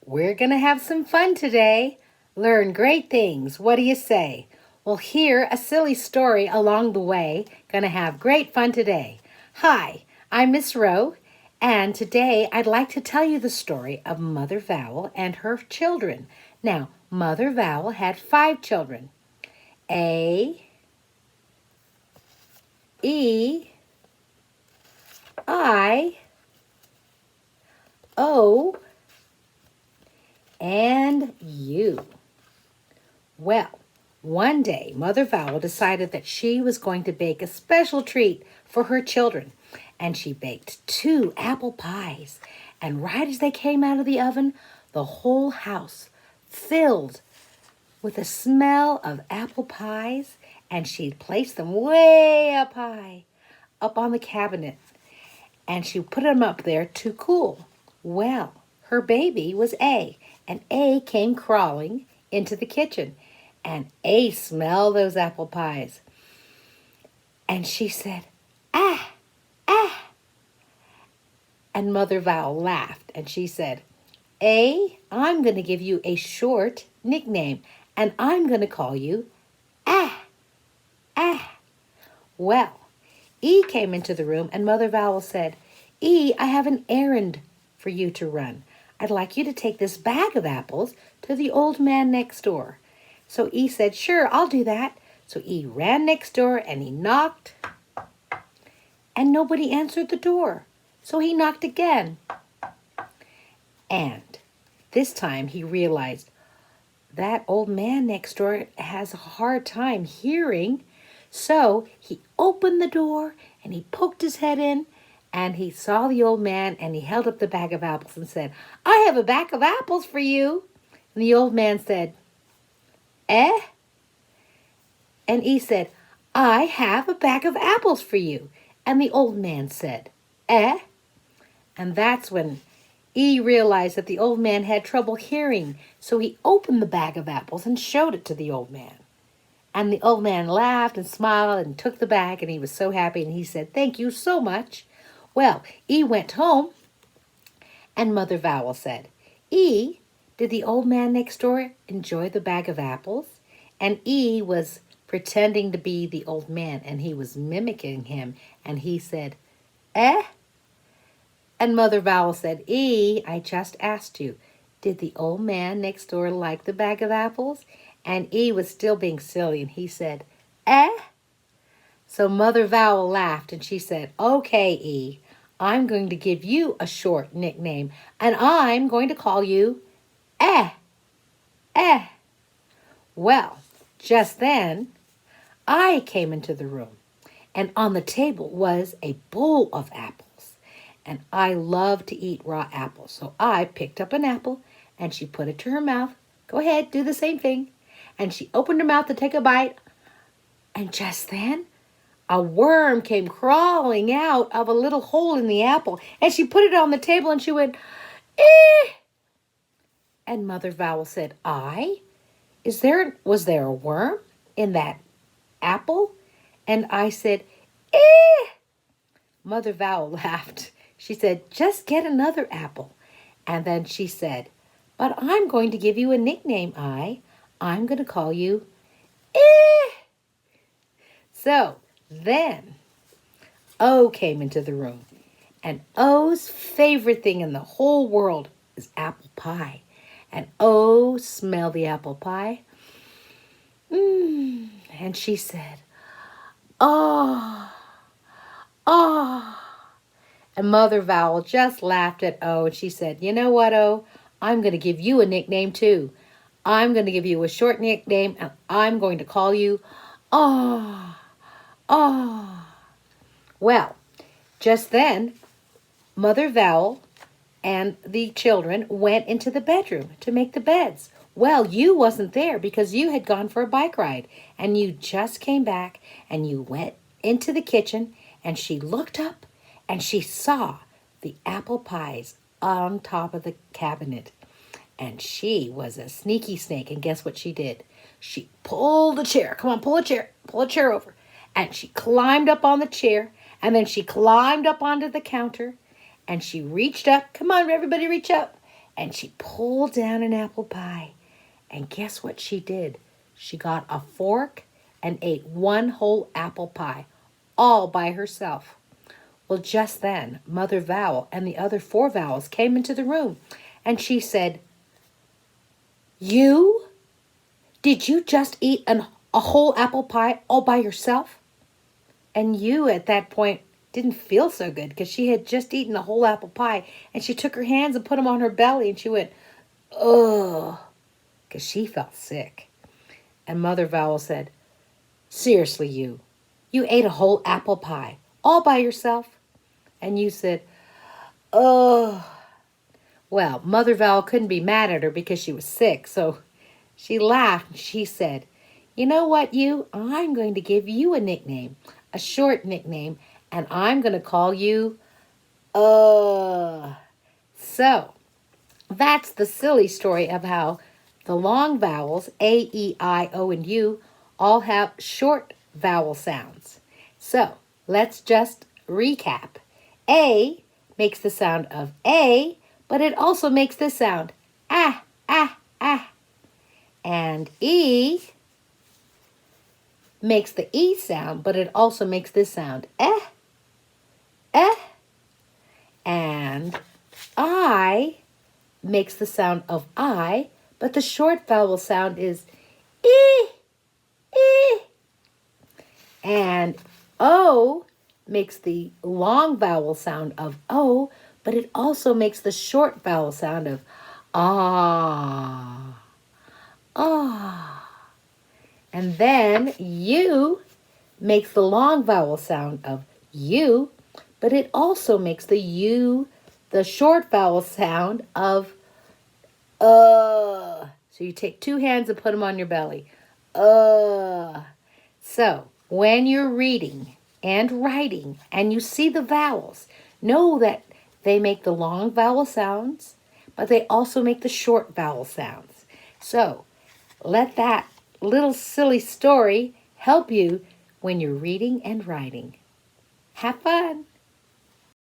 We're going to have some fun today. Learn great things. What do you say? We'll hear a silly story along the way. Going to have great fun today. Hi, I'm Miss Rowe, and today I'd like to tell you the story of Mother Vowel and her children. Now, Mother Vowel had 5 children. A, E, I, O, and U. Well, one day Mother Vowel decided that she was going to bake a special treat for her children, and she baked 2 apple pies. And right as they came out of the oven, the whole house filled with the smell of apple pies, and she placed them way up high, up on the cabinet, and she put them up there to cool. Well, her baby was A, and A came crawling into the kitchen, and A smelled those apple pies. And she said, "Ah, ah." And Mother Vowel laughed, and she said, "A, I'm going to give you a short nickname, and I'm going to call you Ah, Ah." Well, E came into the room, and Mother Vowel said, "E, I have an errand for you to run. I'd like you to take this bag of apples to the old man next door." So E said, "Sure, I'll do that." So E ran next door and he knocked, and nobody answered the door. So he knocked again. And this time he realized that old man next door has a hard time hearing. So he opened the door and he poked his head in, and he saw the old man, and he held up the bag of apples and said, "I have a bag of apples for you." And the old man said, "Eh?" And he said, "I have a bag of apples for you." And the old man said, "Eh?" And that's when E realized that the old man had trouble hearing. So he opened the bag of apples and showed it to the old man. And the old man laughed and smiled and took the bag, and he was so happy, and he said, "Thank you so much." Well, E went home, and Mother Vowel said, "E, did the old man next door enjoy the bag of apples?" And E was pretending to be the old man, and he was mimicking him, and he said, "Eh?" And Mother Vowel said, "E, I just asked you, did the old man next door like the bag of apples?" And E was still being silly, and he said, "Eh?" So Mother Vowel laughed, and she said, "Okay, E, I'm going to give you a short nickname, and I'm going to call you Eh, Eh." Well, just then, I came into the room, and on the table was a bowl of apples. And I love to eat raw apples, so I picked up an apple, and she put it to her mouth. Go ahead, do the same thing. And she opened her mouth to take a bite, and just then, a worm came crawling out of a little hole in the apple, and she put it on the table, and she went, "Eh!" And Mother Vowel said, was there a worm in that apple?" And I said, "Eh!" Mother Vowel laughed. She said, "Just get another apple." And then she said, "But I'm going to give you a nickname, I'm going to call you Eh." So then O came into the room, and O's favorite thing in the whole world is apple pie. And O smelled the apple pie. And she said, "Oh, oh." And Mother Vowel just laughed at O, and she said, "You know what, O? I'm going to give you a nickname too. I'm going to give you a short nickname, and I'm going to call you Oh, Oh." Well, just then, Mother Vowel and the children went into the bedroom to make the beds. Well, you wasn't there because you had gone for a bike ride, and you just came back, and you went into the kitchen, and she looked up, and she saw the apple pies on top of the cabinet. And she was a sneaky snake, and guess what she did? She pulled a chair. Come on, pull a chair over. And she climbed up on the chair, and then she climbed up onto the counter, and she reached up. Come on, everybody, reach up. and she pulled down an apple pie. And guess what she did? She got a fork and ate one whole apple pie, all by herself. Well, just then, Mother Vowel and the other 4 vowels came into the room, and she said, "You? Did you just eat a whole apple pie all by yourself?" And you, at that point, didn't feel so good because she had just eaten a whole apple pie, and she took her hands and put them on her belly, and she went, "Ugh," because she felt sick. And Mother Vowel said, "Seriously, you ate a whole apple pie all by yourself?" And you said, "Ugh." Well, Mother Vowel couldn't be mad at her because she was sick, so she laughed and she said, "You know what, I'm going to give you a nickname, a short nickname, and I'm going to call you, So, that's the silly story of how the long vowels, A, E, I, O, and U, all have short vowel sounds. So, let's just recap. A makes the sound of A, but it also makes the sound ah, ah, ah. And E makes the E sound, but it also makes this sound eh, eh. And I makes the sound of I, but the short vowel sound is E, E. And O makes the long vowel sound of O, but it also makes the short vowel sound of ah, ah. And then U makes the long vowel sound of U, but it also makes the short vowel sound of So you take 2 hands and put them on your belly. So when you're reading and writing and you see the vowels, know that they make the long vowel sounds, but they also make the short vowel sounds. So let that little silly story help you when you're reading and writing. Have fun!